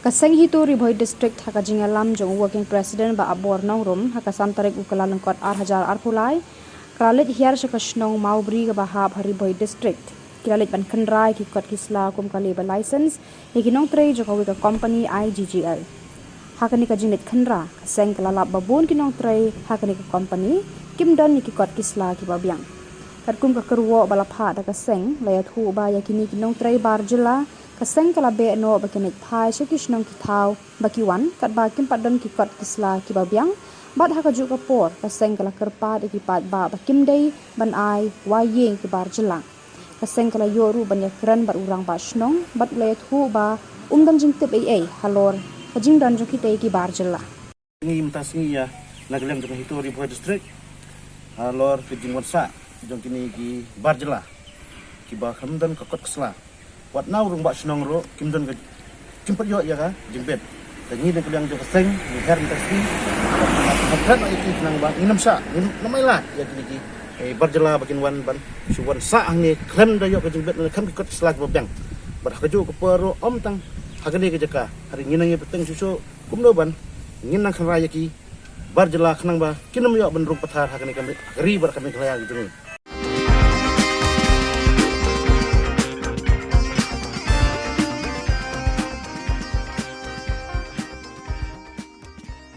Kaseng Hituri Boy District haka jingalam jong working president ba abor nongrum haka samtarek ukala lengkot hajar arpulai kralit hiar sakasnong maubri ga bahab hari Boy District kralit ban kenrai ki kot kisla kum kali ba license higinong trei jokawi ka company IGGL haka ni ka jinit kenra kaseng kalalap babun kinong trei haka ni ka company kimdon ni ki kot kisla ki babyang katkum ka kerwo balapha da kaseng layat hu ba yakini kinong trei bar jila kaseng kalabe no bakinik thai shekishnong ki thau bakiwan kat ba kim padon ki kot kisla ki babyang bat haka ju kapor kaseng kala kerpa de ki pat ba bakim dei ban ai wayeng ki bar jelang kaseng kala yoru ban yakran bar urang ba shnong bat le thu ba dan jing tip ai halor kajing dan jo ki te ki bar jelang ngi mtasngi ya naglem jong Hituri Boy District halor kajing wansa jong kini ki bar jelah ki ba khamdan ka kot kisla wat nau rung ba snong ro kimdon ke kimpat yo ya ka jimbet tangi de kaliang jo kaseng ni her taksi hatrat ai ki nang ba inam sa namai la ya ki barjala bakin wan ban suwan sa ang ni klem da yo ke jimbet na kam ki kot slag ba bang bar ka jo ko paro om tang hagane ke jaka hari nginang ye peteng susu kumdo ban nginang khan raya ki barjala khnang ba kinam yo ban rung pathar hagane kam ri bar kami khlaya gitu ni